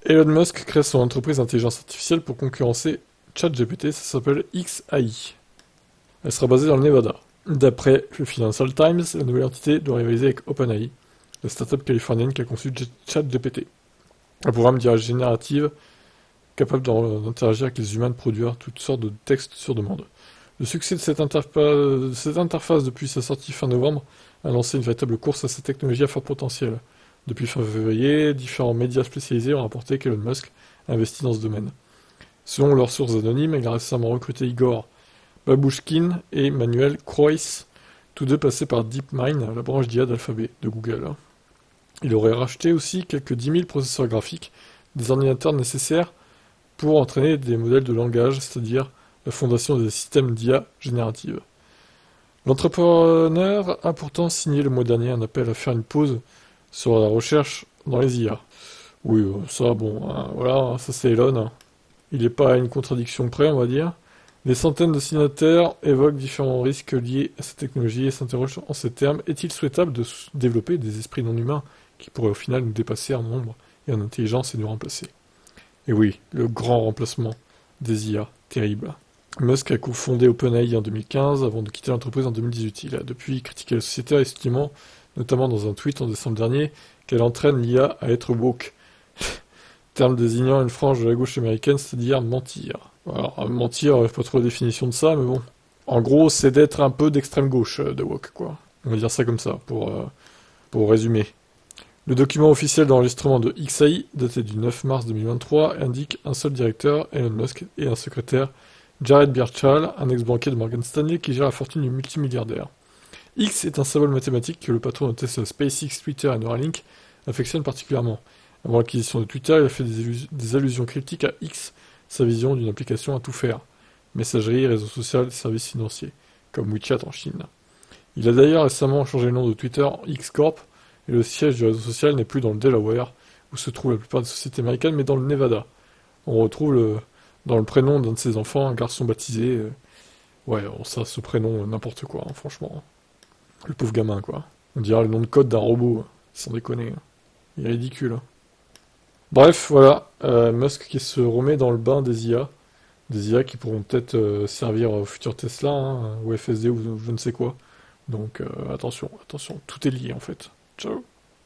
Elon Musk crée son entreprise d'intelligence artificielle pour concurrencer ChatGPT, ça s'appelle XAI. Elle sera basée dans le Nevada. D'après le Financial Times, la nouvelle entité doit rivaliser avec OpenAI, la startup californienne qui a conçu ChatGPT, un programme d'IA générative capable d'interagir avec les humains et de produire toutes sortes de textes sur demande. Le succès de cette interface depuis sa sortie fin novembre a lancé une véritable course à cette technologie à fort potentiel. Depuis fin février, différents médias spécialisés ont rapporté qu'Elon Musk a investi dans ce domaine. Selon leurs sources anonymes, il a récemment recruté Igor Babushkin et Manuel Croix, tous deux passés par DeepMind, la branche d'IA d'Alphabet, de Google. Il aurait racheté aussi quelques 10 000 processeurs graphiques, des ordinateurs nécessaires pour entraîner des modèles de langage, c'est-à-dire la fondation des systèmes d'IA générative. L'entrepreneur a pourtant signé le mois dernier un appel à faire une pause sur la recherche dans les IA. Oui, ça, bon, hein, voilà, ça c'est Elon. Hein. Il n'est pas à une contradiction près, on va dire. Des centaines de signataires évoquent différents risques liés à cette technologie et s'interrogent en ces termes. Est-il souhaitable de développer des esprits non humains qui pourraient au final nous dépasser en nombre et en intelligence et nous remplacer? Et oui, le grand remplacement des IA, terrible. Musk a cofondé OpenAI en 2015 avant de quitter l'entreprise en 2018. Il a depuis critiqué la société, estimant, notamment dans un tweet en décembre dernier, qu'elle entraîne l'IA à être woke. Terme désignant une frange de la gauche américaine, c'est-à-dire mentir. Alors, mentir, pas trop la définition de ça, mais bon. En gros, c'est d'être un peu d'extrême gauche de woke, quoi. On va dire ça comme ça, pour résumer. Le document officiel d'enregistrement de XAI, daté du 9 mars 2023, indique un seul directeur, Elon Musk, et un secrétaire, Jared Birchall, un ex-banquier de Morgan Stanley qui gère la fortune du multimilliardaire. X est un symbole mathématique que le patron de Tesla, SpaceX, Twitter et Neuralink affectionne particulièrement. Avant l'acquisition de Twitter, il a fait des allusions cryptiques à X, sa vision d'une application à tout faire. Messagerie, réseau social, services financiers, comme WeChat en Chine. Il a d'ailleurs récemment changé le nom de Twitter en X Corp, et le siège du réseau social n'est plus dans le Delaware, où se trouvent la plupart des sociétés américaines, mais dans le Nevada. On retrouve dans le prénom d'un de ses enfants un garçon baptisé. Ouais, ça, ce prénom, n'importe quoi, hein, franchement. Le pauvre gamin, quoi. On dirait le nom de code d'un robot, sans déconner. Il est ridicule. Bref, voilà, Musk qui se remet dans le bain des IA. Des IA qui pourront peut-être servir au futur Tesla, hein, ou FSD, ou je ne sais quoi. Donc attention, tout est lié en fait. Ciao.